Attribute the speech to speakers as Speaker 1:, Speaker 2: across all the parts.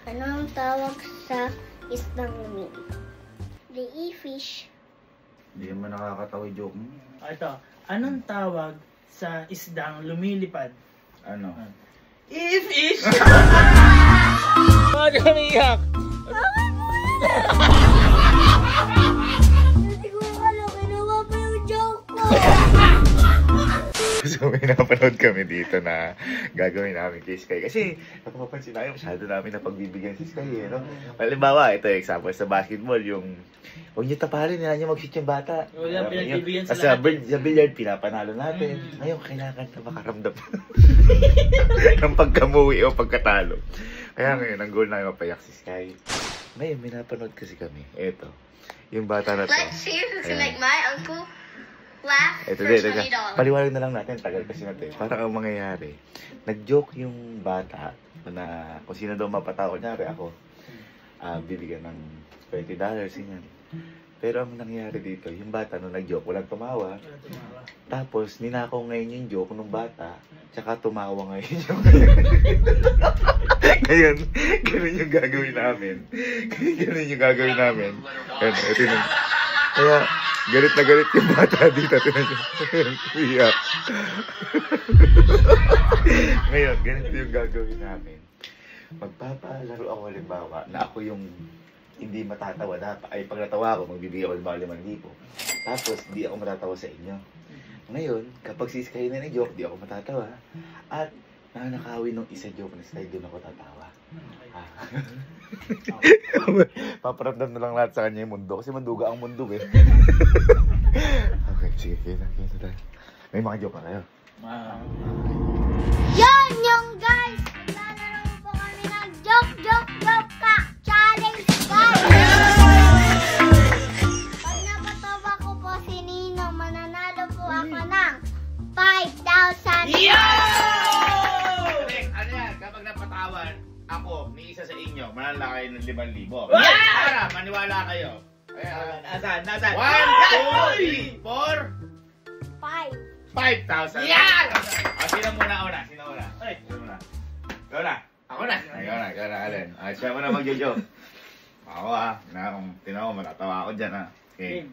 Speaker 1: Anong tawag sa isdang lumilipad? The e-fish.
Speaker 2: Hindi naman nakakatawa yung joke mo.
Speaker 3: Ito, anong tawag sa isdang lumilipad?
Speaker 2: Ano?
Speaker 3: E-fish! Bakit umiyak?
Speaker 1: Hindi ko alam, ginawa pa yung joke ko.
Speaker 2: So may napanood kami dito na gagawin namin kay Sky. Kasi napapansin namin masyado namin na pagbibigyan si Sky. No? Halimbawa, ito example sa basketball, yung huwag niyo tapalin, yan niyo mag-shoot yung bata.
Speaker 3: Wala pinagbibigyan sa
Speaker 2: lahat.
Speaker 3: lahat.
Speaker 2: Sa billiard, pinapanalo natin. Ngayon, kailangan na makaramdam ng pagkamuwi o pagkatalo. Kaya ngayon, ang goal namin mapayak si Sky. Ngayon, may napanood kasi kami. Ito, yung bata na to.
Speaker 1: Let's see if it's like my uncle. Laugh
Speaker 2: Ito
Speaker 1: for
Speaker 2: din,
Speaker 1: $20.
Speaker 2: paliwanag na lang natin, tagal kasi natin. Para ang mangyayari, nag-joke yung bata na kung sino daw mapatawa, kunyari ako, bibigyan ng $20, ganyan. Pero ang nangyari dito, yung bata nung nag-joke, walang tumawa. Tapos, ninakaw ngayon yung joke nung bata, tsaka tumawa ngayon yung Ngayon, ganun yung gagawin namin. Ganun yung gagawin namin. Ito yung... Kaya, galit na galit yung bata dito. Tinan nyo. Iyak. Ngayon, ganito yung gagawin namin. Magpapalaro ako halimbawa na ako yung hindi matatawa. Ay, pag natawa ako, magbibigay ako ng 5,000. Tapos, di ako matatawa sa inyo. Ngayon, kapag si Sky na joke, di ako matatawa. At nanakawin nung isa joke na Sky, doon ako tatawa. Paparamdam na lang lahat sa kanya yung mundo. Kasi manduga ang mundo eh. Okay, sige, kaya tayo. May mga joke na kayo.
Speaker 1: Yan yung guys! Naglalaro po kami ng joke ka! Challenge guys! Pag napatawa ko po si Nino, mananalo po ako ng 5,000!
Speaker 2: Ano yan? Kapag napatawan, ako, ni isa sa inyo, manala kayo ng 5,000.
Speaker 3: Yeah!
Speaker 2: Para, maniwala kayo.
Speaker 3: Nasaan?
Speaker 2: 1, 2, 3, 4, 5,000.
Speaker 3: Yan!
Speaker 2: Sino muna? Sino muna? Ikaw na. Ako na. Ikaw na, Allen. Siya mo na mag-joke. Ako Tinaw ko, matatawa ako dyan Okay.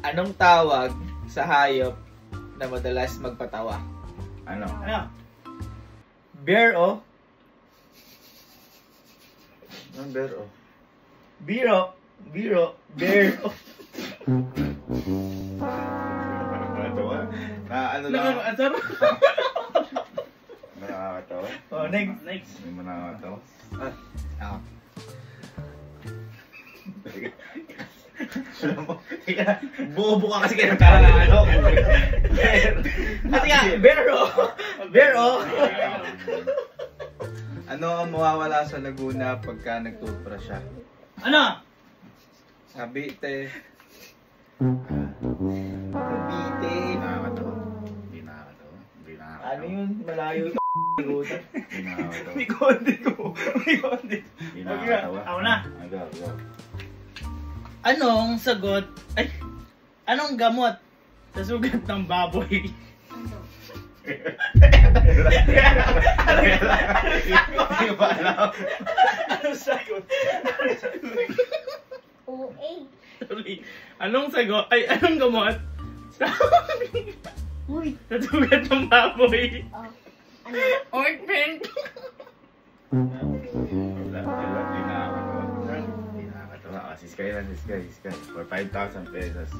Speaker 4: Anong tawag sa hayop na madalas magpatawa?
Speaker 2: Ano?
Speaker 4: Bear o?
Speaker 2: Anong bear o?
Speaker 4: Biro, bear o.
Speaker 2: Ano lang? Nakakatawa?
Speaker 3: Oh, next.
Speaker 2: Hindi mo nakakatawa? Bobo ka kasi kayo ano?
Speaker 4: At nga, bear o.
Speaker 5: Ano ang mawawala sa Laguna pagka nag-toothbrush siya?
Speaker 3: Ano?
Speaker 5: Sabite.
Speaker 2: Nakakatawa. Hindi nakakatawa.
Speaker 4: Ano yun? Malayo yung
Speaker 2: Hindi nakakatawa.
Speaker 3: May konti ko.
Speaker 2: Hindi nakakatawa.
Speaker 3: Ako na.
Speaker 2: Go.
Speaker 3: Anong sagot? Ay, anong gamot sa sugat ng baboy?
Speaker 2: Hindi ko pa alam.
Speaker 3: Anong sagot?
Speaker 1: OA.
Speaker 3: Sorry. Anong sagot? Ay, anong gamot sa sugat ng baboy?
Speaker 1: Ano?
Speaker 3: Ointment.
Speaker 2: Hindi nakakatawa. Si Sky. For 5,000 pesos.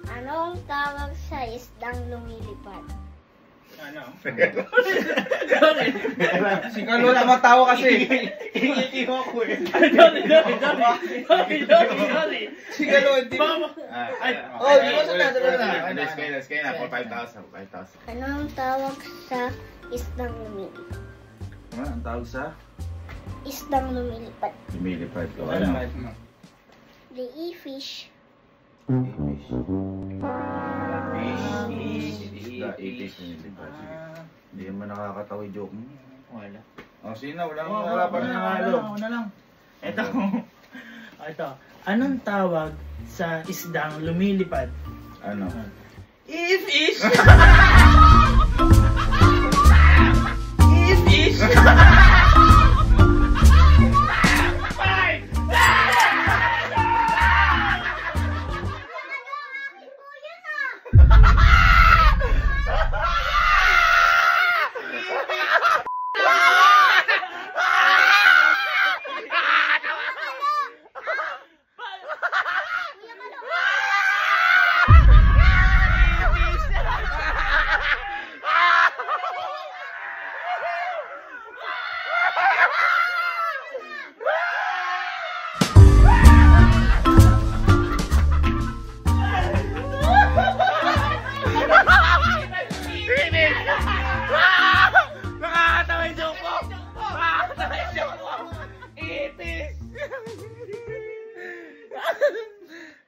Speaker 1: Anong tawag sa isdang lumilipad?
Speaker 3: Ano?
Speaker 5: Si Carlo matawa kasi.
Speaker 3: Ingiti mo ako eh. Sorry.
Speaker 5: Si Carlo, hindi mo.
Speaker 2: Sky na. For 5,000.
Speaker 1: Anong tawag sa isdang lumilipad?
Speaker 2: Ano ang tawag sa?
Speaker 1: Isdang lumilipad.
Speaker 2: Lumilipad ko. Ano?
Speaker 1: The e-fish.
Speaker 2: Itis lumilipad. Hindi naman nakakatawa yung joke mo.
Speaker 3: Wala.
Speaker 2: Sino? Wala pa nanalo.
Speaker 3: Una lang. Ito. Anong tawag sa isdang lumilipad?
Speaker 2: Ano?
Speaker 3: E-fish! E-fish!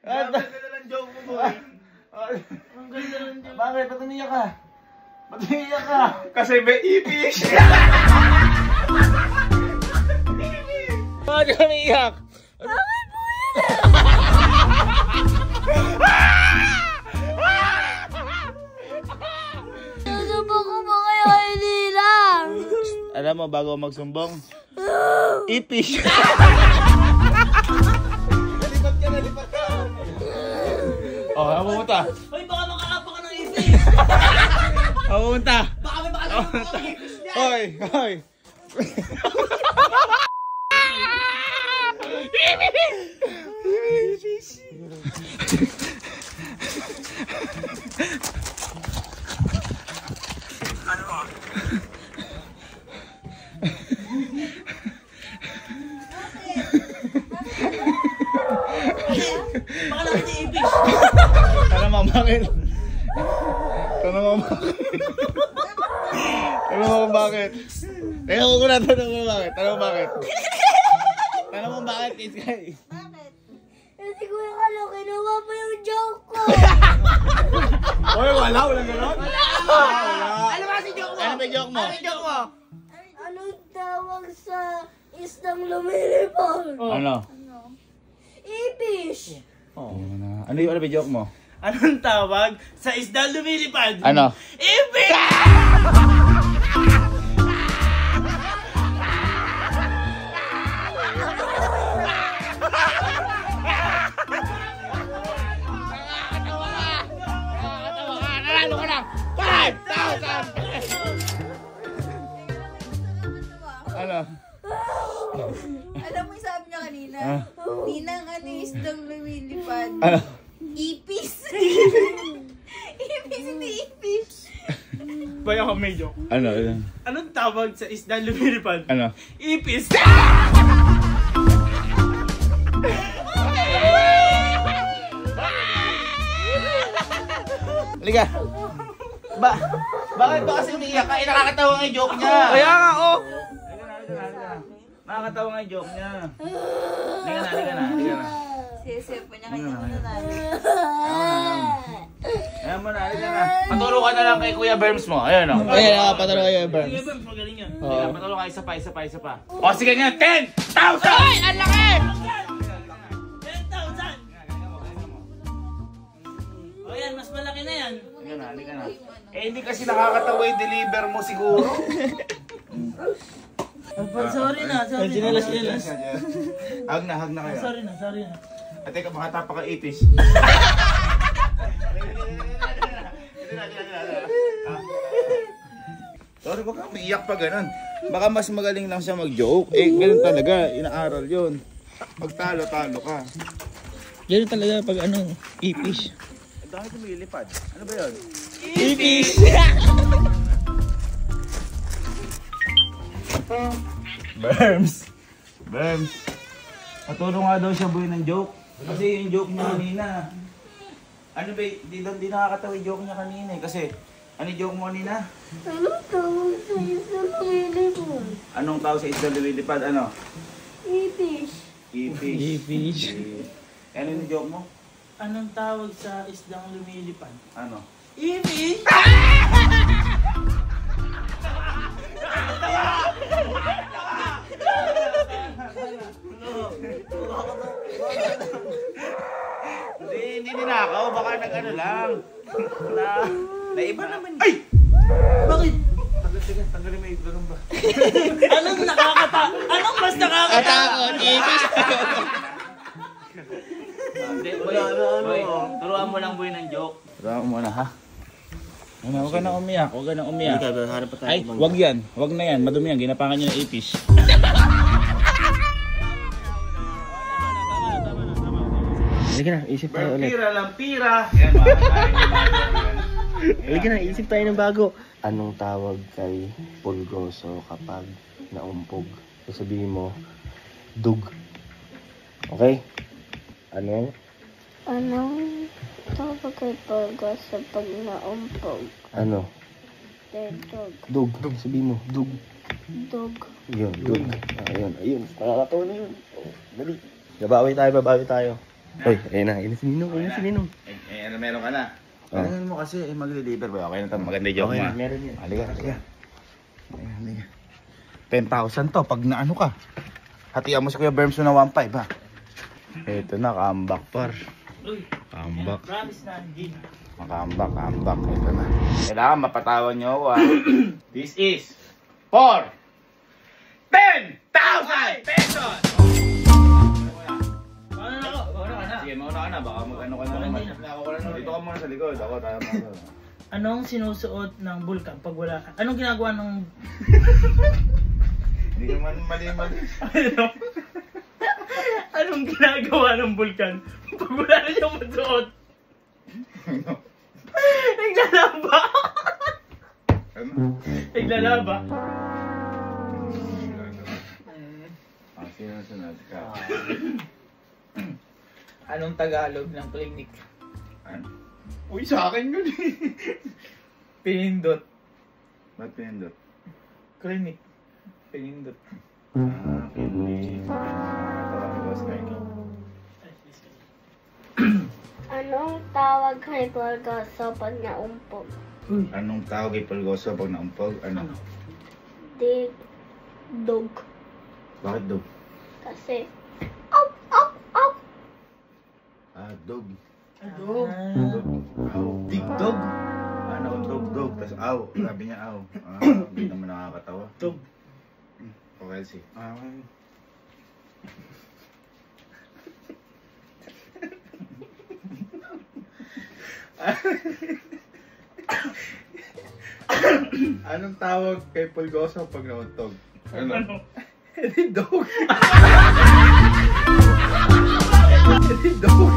Speaker 2: Ang
Speaker 4: ganda ng joke mo, boy.
Speaker 3: Ang ganda rin dyan.
Speaker 2: Bakit? Ba't umiyak ka? Ba't umiyak ka?
Speaker 4: Kasi may ipis.
Speaker 2: Bakit ka umiyak?
Speaker 1: Susumbong ko ba kayo kay Nilang?
Speaker 2: Alam mo, bago magsumbong, ipis. Oh, ako pumunta.
Speaker 3: Hoy, baka makakapa ka ng ipis.
Speaker 2: Ako pumunta.
Speaker 3: Baka may makalala ka ng ipis dyan.
Speaker 2: Hoy, hoy.
Speaker 3: Baka naman yung ipis.
Speaker 2: Tanong mo bakit? Tanong mo bakit? Tanong mo bakit? Teka ko na tanong mo bakit? Tanong mo bakit? Tanong mo bakit, Iskay?
Speaker 1: Bakit? Kasi Kuya Kalo, kinuha mo yung joke ko.
Speaker 2: Oy, wala ganon?
Speaker 3: Ano ba si joke mo?
Speaker 2: Ano ba yung joke mo?
Speaker 3: Ano yung joke mo?
Speaker 1: Anong tawag sa isdang lumilipad?
Speaker 2: Ano?
Speaker 1: Ipis.
Speaker 2: Ano yung joke mo?
Speaker 3: Anong tawag sa isda lumilipad?
Speaker 2: Ano?
Speaker 3: Ipis!
Speaker 2: Nanalo ka ng 5,000! Ano?
Speaker 6: Alam mo yung sabi niya kanina? Ninang ano yung isdang lumilipad?
Speaker 2: Ano?
Speaker 6: Ipis! Ipis, hindi ipis!
Speaker 3: Baya ka may joke.
Speaker 2: Ano?
Speaker 3: Anong tawag sa isda lumilipad?
Speaker 2: Ano?
Speaker 3: Ipis!
Speaker 2: Halika!
Speaker 4: Bakit ba kasi umiiyak ka? Nakakatawa nga yung joke niya.
Speaker 2: Kaya nga, oh!
Speaker 4: Halika. Nakakatawa nga yung joke niya. Halika na.
Speaker 6: Sisip pa niya kanya muna natin.
Speaker 4: Ayan mo na, halika na. Paturo ka na lang kay Kuya Berms mo. Ayan o.
Speaker 2: Ayan, patalo kayo, Berms.
Speaker 3: Sige, Berms, magaling yan.
Speaker 4: Halika, paturo ka isa pa. O sige nga, 10,000! Ay, ang laki!
Speaker 3: 10,000! O yan, mas malaki na yan.
Speaker 4: Halika na. Eh, hindi kasi nakakatawa yung deliver mo siguro.
Speaker 3: Sorry na. Sinalas.
Speaker 4: Hag na kayo.
Speaker 3: Sorry na.
Speaker 4: At teka, makatapa ka ipis.
Speaker 2: Sorry, wag kang umiiyak pa ganun. Baka mas magaling lang siya mag-joke. Eh, ganun talaga. Inaaral yun. Magtalo-talo ka.
Speaker 3: Ganun talaga pag ipis.
Speaker 2: Ang dami lumilipad. Ano ba yun?
Speaker 3: Ipis!
Speaker 2: Berms! Patulong nga daw siya buhay ng joke. Kasi yung joke niya kanina. Ano ba, di nakakatawa yung joke niya kanina eh. Kasi, ano yung joke mo kanina?
Speaker 1: Anong tawag sa isdang lumilipad?
Speaker 2: Anong tawag sa isda lumilipad? Ano?
Speaker 1: Ipis.
Speaker 2: Ipis. Ano yung joke mo?
Speaker 3: Anong tawag sa isdang lumilipad?
Speaker 2: Ano?
Speaker 3: Ipis!
Speaker 2: Hindi ninakaw. Baka nag-ano lang. Na iba naman. Ay!
Speaker 3: Bakit?
Speaker 2: Tanggalin mo yung ganun ba?
Speaker 3: Anong mas nakakatakot?
Speaker 2: Ipis!
Speaker 4: Boy, turuan mo lang boy ng joke.
Speaker 2: Turuan mo na ha? Huwag ka na umiyak. Ay, wag yan. Wag na yan. Madumi yan. Ginapangan niya ng ipis.
Speaker 7: Halika na, isip tayo ulit.
Speaker 4: Lampira.
Speaker 7: Halika na, isip tayo ng bago. Anong tawag kay pulgoso kapag naumpog? Sabihin mo, dug. Okay? Ano?
Speaker 1: Anong tawag kay Pagos sa pag naumpog?
Speaker 7: Ano?
Speaker 1: Dog.
Speaker 7: Dug. Sabihin mo, dug.
Speaker 1: Dog.
Speaker 7: Yun, dug. Ayun. Nakakatawa na yun. Oh, dali. Babawi tayo. Hoy, ayun na si Ninong,
Speaker 2: Ano meron ka na? Ano mo kasi mag-deliver ba? Okay na to, maganda yung joke
Speaker 7: Okay,
Speaker 2: mo.
Speaker 7: meron yan.
Speaker 2: Halika. Halika. 10,000 to pag naano ka. Hatian mo si Kuya Berms na 1.5 ha. Ito na, comeback par. Comeback.
Speaker 3: Promise na, Jin.
Speaker 2: Comeback. Ito na. Kailangan mapatawan nyo ako ha. This is for 10,000 pesos!
Speaker 3: Paano na ako? Paano ka na?
Speaker 2: Sige, mauna ka na. Baka mag-ano ka na naman. Dito ka muna sa likod. Ako, tayo muna.
Speaker 3: Anong sinusuot ng bulkan pag wala ka? Anong ginagawa ng...
Speaker 2: Hindi naman mali.
Speaker 3: Anong ginagawa ng bulkan pag wala na siyang masuot? Naglalaba!
Speaker 2: Ano?
Speaker 3: Naglalaba?
Speaker 2: Sunod ka.
Speaker 3: Anong Tagalog ng clinic?
Speaker 2: Ano?
Speaker 5: Uy, sa akin yun eh.
Speaker 3: Pinindot.
Speaker 2: Ba't pinindot?
Speaker 3: Clinic. Pinindot.
Speaker 2: Hindi. Nakakatawa ni Boss Mikey.
Speaker 1: Anong tawag kay Pulgoso pag naumpog?
Speaker 2: Anong tawag kay Pulgoso pag naumpog? Ano?
Speaker 1: Dog.
Speaker 2: Bakit dog?
Speaker 1: Kasi,
Speaker 2: Dog.
Speaker 3: Dog.
Speaker 2: Aw.
Speaker 5: Big dog.
Speaker 2: Ano? Dog. Tapos aw. Sabi niya aw. Hindi naman nakakatawa.
Speaker 3: Dog.
Speaker 2: Okay, si.
Speaker 5: Anong tawag kay Pulgoso pag nauntog? Ano? Dog. Dog.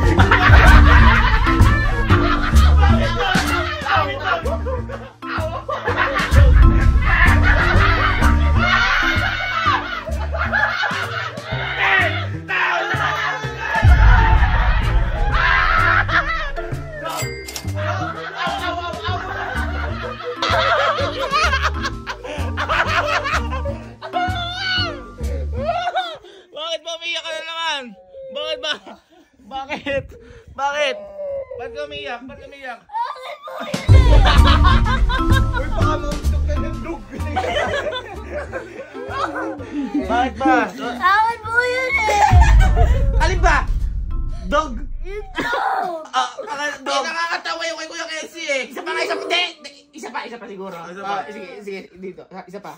Speaker 4: Bakit ba umiyak ka na naman? Bakit ba? Bakit? Bakit? Ba't ka umiyak? Ba't ka umiyak?
Speaker 5: Uy, baka mauntog ka ng dog.
Speaker 4: Bakit ba?
Speaker 1: tawag mo yun eh!
Speaker 4: Alin ba? Dog?
Speaker 1: Dog!
Speaker 4: Dog? Nakakatawa yung kay Kuya Casey eh. Isa pa. Isa pa siguro. Sige, dito. Isa pa.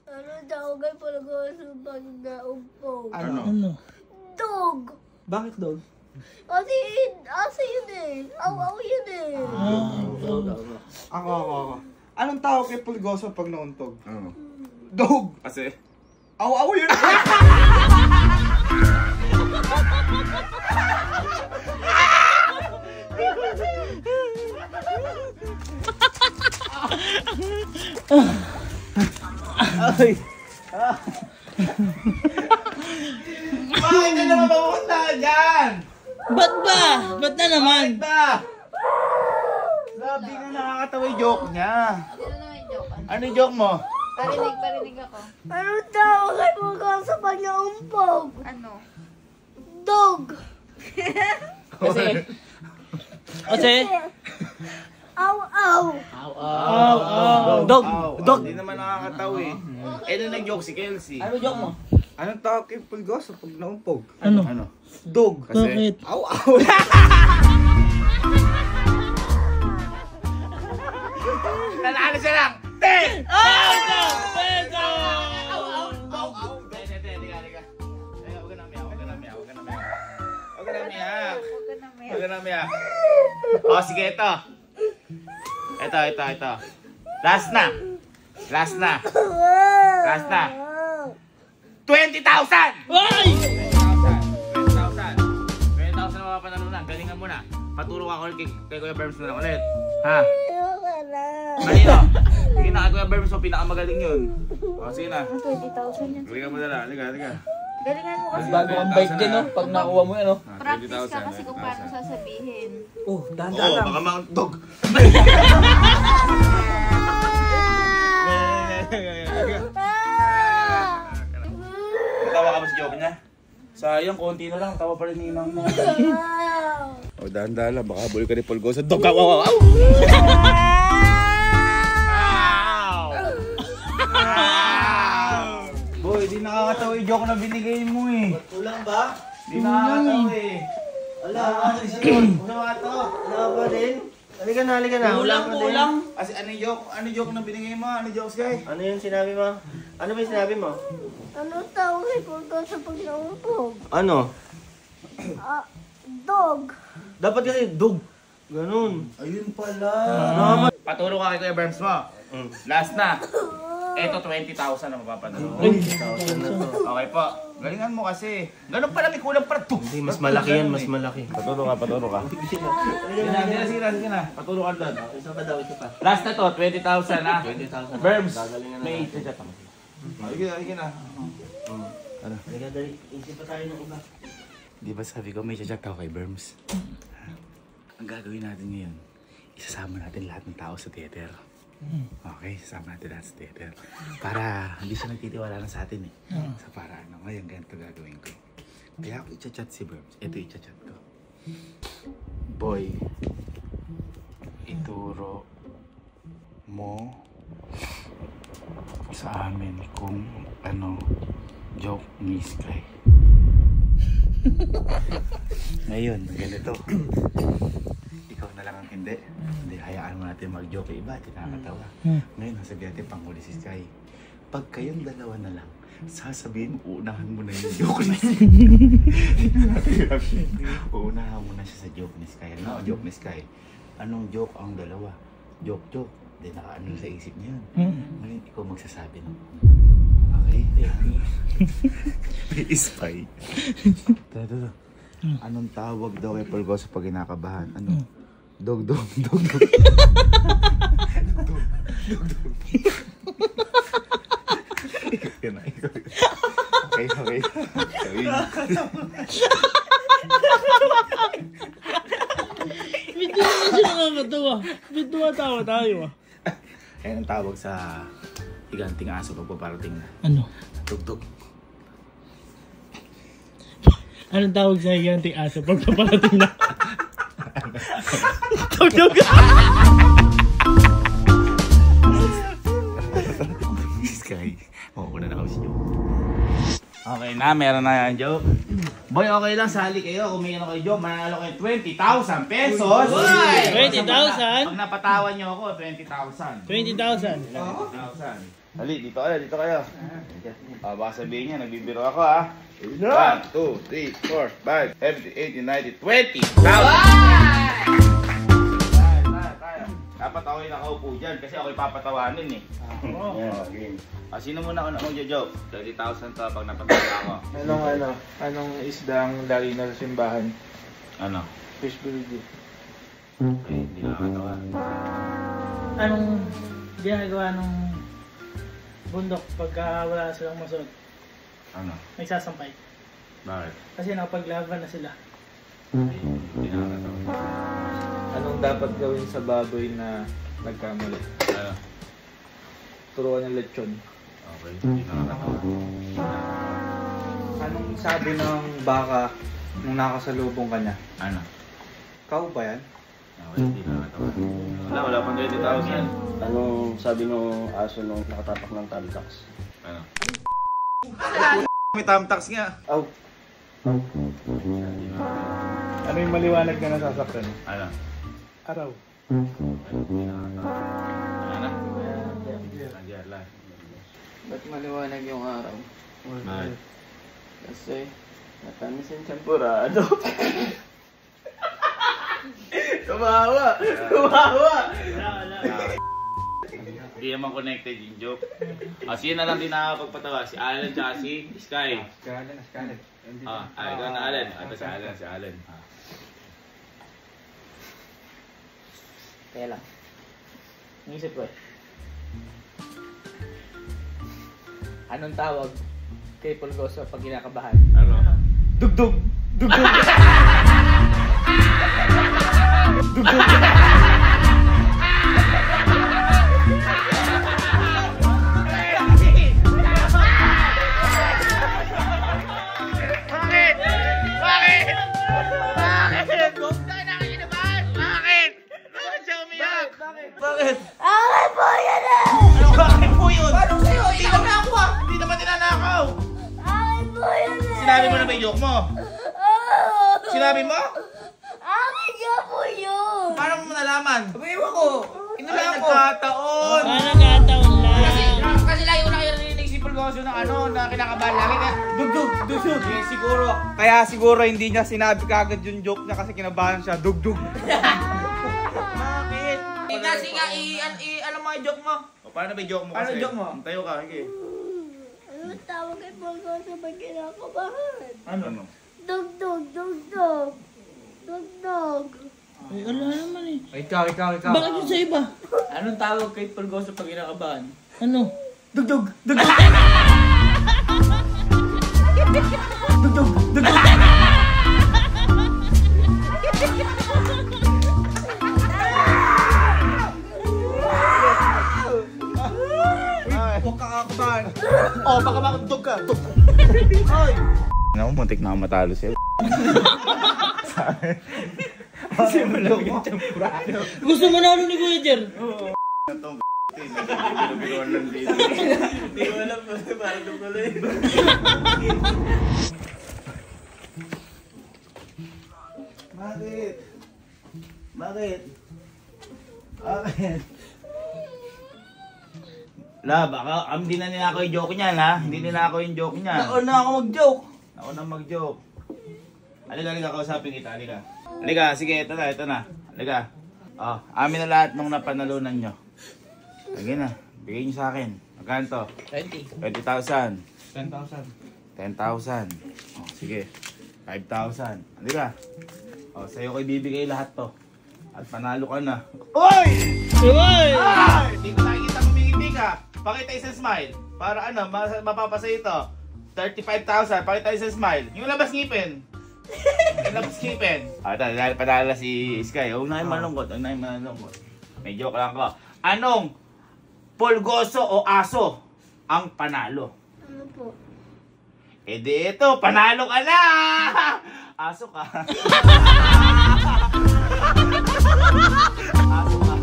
Speaker 1: Anong tawag kay Pulgoso pag naumpog?
Speaker 3: Ano?
Speaker 1: Dog!
Speaker 3: Bakit dog?
Speaker 1: Kasi yun eh. Aw yun eh.
Speaker 5: Ako. Anong tawag kay Pulgoso pag nauntog?
Speaker 2: Ano?
Speaker 5: Dog.
Speaker 2: Kasi?
Speaker 5: Aw yun.
Speaker 4: Bakit ka naman mapunta dyan?
Speaker 3: Ba't ba? Ba't na naman?
Speaker 2: Grabe nga nakakatawa yung joke niya.
Speaker 6: Ano naman yung joke?
Speaker 2: Ano yung joke mo?
Speaker 6: Parinig ako.
Speaker 1: Anong tawag kay Pulgoso pag naumpog?
Speaker 6: Ano?
Speaker 1: Dog!
Speaker 3: Kasi?
Speaker 1: Aw!
Speaker 3: Dog.
Speaker 2: Dog. Hindi naman nakakatawa eh. Ano nag-joke si Kelsey?
Speaker 3: Ano joke mo?
Speaker 5: Anong tawag kay Pulgoso pag naumpog?
Speaker 3: Ano?
Speaker 5: Dog.
Speaker 3: Bakit?
Speaker 5: Aw.
Speaker 2: Nanalo siya lang! 10!
Speaker 3: Peso!
Speaker 2: Huwag ka na umiyak. Huwag ka na umiyak. O, sige, ito. Ito. Last na. 20,000!
Speaker 3: Ay!
Speaker 2: 20,000 na mapapanalunan. Galingan mo na. Paturo ka ulit kay Kuya Berms na lang ulit. Ha?
Speaker 1: Ayoko na.
Speaker 2: Kanino? Sige na, kay Kuya Berms mo, pinakamagaling yun. O, sige na.
Speaker 6: 20,000 yan.
Speaker 2: Galingan mo na lang. Halika.
Speaker 6: Galingan mo kasi.
Speaker 3: Bago ang bike din, no? Pag nakuha mo yan, no?
Speaker 6: Practice ka kasi kung paano sasabihin.
Speaker 3: Oh, dahan
Speaker 2: Oo,
Speaker 3: lang.
Speaker 2: baka Mount Dog. Natawa ka ba sa joke niya?
Speaker 4: Sayang, konti na lang. Tawa pa rin ninang mo.
Speaker 2: O, dahan-dahan lang. Baka bulol ka ni Pulgoso. Dog ka! Wow!
Speaker 4: Boy, di nakakatawa yung joke na binigay mo eh.
Speaker 7: Kulang ba?
Speaker 4: Di nakakatawa eh.
Speaker 7: Wala ka rin. Wala pa din. Halika na.
Speaker 4: Kulang. Kasi ano joke na binigay mo? Ano jokes, guys?
Speaker 7: Ano yung sinabi mo? Ano ba yung sinabi mo?
Speaker 1: Ano tawag kay Pulgoso pag naumpog?
Speaker 7: Ano?
Speaker 1: Dog.
Speaker 7: Dapat kasi dug. Ganun.
Speaker 4: Ayun pala.
Speaker 3: Paturo ka kay Kuya Berms mo. Last na. Eto 20,000 na mapapadalo.
Speaker 7: 20,000 na to.
Speaker 3: Okay po. Galingan mo kasi. Ganun pala, may kulang para to.
Speaker 7: Hindi, mas malaki yan, mas malaki.
Speaker 2: Paturo ka.
Speaker 3: Sige na. Paturo ka doon.
Speaker 7: Isa pa daw, isa pa.
Speaker 3: Last na to, 20,000 na.
Speaker 7: 20,000.
Speaker 3: Berms,
Speaker 7: Gagalingan na
Speaker 3: may
Speaker 7: natin.
Speaker 3: chat ako.
Speaker 4: Halika na.
Speaker 7: Halika, dali. Isip pa tayo ng iba.
Speaker 2: Di ba sabi ko may chat ako kay Berms? Ang gagawin natin ngayon, isasama natin lahat ng tao sa theater. Okay, isasama natin lahat sa theater. Para hindi siya nagtitiwala na sa atin eh. Sa para ano, ngayon ganito gagawin ko. Kaya ako i-chat si Berms. Ito i-chat ko. Boy, ituro mo sa amin kung ano joke ni Sky. Ngayon, ganito. Ikaw na lang ang hindi. Hindi, hayaan mo natin mag-joke. Iba, di nakakatawa. Ngayon, nasabihin natin panghuli si Sky. Pag kayong dalawa na lang, sasabihin, uunahan mo na yung joke ni Sky. Uunahan mo na siya sa joke ni Sky. Ano ang joke ni Sky? Anong joke ang dalawa? Joke. Hindi, nakaano sa isip niya yun. Ngayon, ikaw magsasabi no? Okay? Spy. Ito. Anong tawag daw kay Pulgoso pag kinakabahan? Ano? Dog. Okay.
Speaker 3: Hindi naman siya nakakatawa. Ba't tumatawa tayo ah?
Speaker 2: Ayan ang tawag sa higanting aso pag paparating na.
Speaker 3: Ano?
Speaker 2: Dugdug.
Speaker 3: Anong tawag sa higanting aso pag paparating na? Tugtog!
Speaker 2: Sky. Mauna na kami si Joe.
Speaker 3: Okay na, meron na yan, Joe. Boy, okay lang, sali kayo. Kung may ano kayo, Joe, mananalo kayo 20,000 pesos. 20,000? Pag napatawan nyo ako, 20,000. 20,000? 20,000.
Speaker 2: Hali, dito kayo. Baka sabihin niya, nagbibiro ako ha. 1, 2, 3, 4, 5, 7, 8, 9, 20,000! Dapat ako yung nakaupo dyan kasi ako yung papatawanin eh. Sino muna ako mag-joke? 30,000 to pag napatawa ako.
Speaker 5: Anong isdang lagi na sa simbahan?
Speaker 2: Ano?
Speaker 5: Fish burger.
Speaker 2: Hindi nakakatawa.
Speaker 3: Anong ginagawa ng bundok pagka wala silang masunod?
Speaker 2: Ano?
Speaker 3: Nagsasampay.
Speaker 2: Bakit?
Speaker 3: Kasi nakapaglaban na sila.
Speaker 2: Hindi nakakatawa.
Speaker 5: Anong dapat gawin sa baboy na nagkamali?
Speaker 2: Ano?
Speaker 5: Turuan ng lechon.
Speaker 2: Okay, hindi nakakatawa.
Speaker 5: Anong sabi ng baka nung nakasalubong ka niya?
Speaker 2: Ano?
Speaker 5: Kau ba yan?
Speaker 2: Okay, hindi nakakatawa. Wala pang 20,000.
Speaker 7: Anong sabi ng aso nung nakatapak ng tamtax?
Speaker 2: Ano?
Speaker 4: May tamtax nga.
Speaker 7: Aw.
Speaker 5: Ano yung maliwanag na nasasaktan?
Speaker 2: Ano?
Speaker 5: Araw.
Speaker 2: Ano na? Nandiyan lang.
Speaker 6: Ba't maliwanag yung araw?
Speaker 2: Bakit?
Speaker 6: Kasi natamis yung champurado. Tumawa!
Speaker 2: Hindi naman connected yung joke. Sino na lang din nakakapagpatawa? Si Alan tsaka si Sky.
Speaker 5: Scarlett.
Speaker 2: Ikaw na Alan. Ito si Alan.
Speaker 6: Kaya lang. Naisip ko eh. Anong tawag kay Pulgoso pag kinakabahan?
Speaker 2: Ano?
Speaker 5: Dugdug!
Speaker 3: Bakit? Sinabi mo?
Speaker 1: Akin nga po yun.
Speaker 3: Paano mo nalaman?
Speaker 4: Ewan ko. Inulaan ko.
Speaker 3: Nagkataon.
Speaker 6: Nagkataon lang.
Speaker 4: Kasi lagi ko nakirinig si Pulgoso ng na kinakabahan lagi na dugdug.
Speaker 5: Siguro, kaya siguro hindi niya sinabi kagad yung joke niya kasi kinabahan siya. Dugdug.
Speaker 3: Bakit?
Speaker 4: Kasi nga, alam mo yung joke mo.
Speaker 3: O, paano ba yung joke mo
Speaker 4: Paano
Speaker 3: kasi?
Speaker 4: joke mo?
Speaker 3: Tayo ka, sige.
Speaker 1: Ano tawag kay Pulgoso pag kinakabahan?
Speaker 3: Ano?
Speaker 1: Dugdug, dugdug. Dugdug.
Speaker 6: Ay, ala naman eh.
Speaker 5: Ikaw.
Speaker 6: Bakit yun sa iba?
Speaker 4: Anong tawag kay Pulgoso pag kinakabahan?
Speaker 6: Ano?
Speaker 4: Dugdug.
Speaker 5: Huwag kakakabahan.
Speaker 3: Oh, baka makatog ka. Ay! Naku, muntik na ako matalo siya.
Speaker 6: Gusto mo na ni Kuya Jer?
Speaker 3: Binubiruan lang dito.
Speaker 4: Hindi ko alam po. Parang tuloy.
Speaker 3: Bakit? Bakit? Bakit? La, baka hindi na nila ako yung joke niyan, ha? Hindi nila ako yung joke niyan.
Speaker 4: Nauna ako mag-joke.
Speaker 3: Ako na mag-joke. Halika, kausapin kita, halika. Halika, sige, ito na. Halika. Oh, amin na lahat nung napanalunan nyo. Sige na, bigay nyo sa akin. Magkano to?
Speaker 4: 20.
Speaker 3: 20,000.
Speaker 5: 10,000.
Speaker 3: 10,000. Oh, sige. 5,000. Halika. Oh, sa'yo ko ibibigay lahat to. At panalo ka na. Oy!
Speaker 6: Uy!
Speaker 3: Ay! Hindi ko nakikita kumingiti ka. Pakita isang smile. Para ano, mapapasa ito. 35,000. Pakita isang smile. Yung labas ngipin. Yung labas ngipin. Ah, ito, padala si Sky. Huwag na yung malungkot. May joke lang ko. Anong pulgoso o aso ang panalo?
Speaker 1: Ano po?
Speaker 3: Eh di ito, panalo ka na! Aso ka. Aso ka.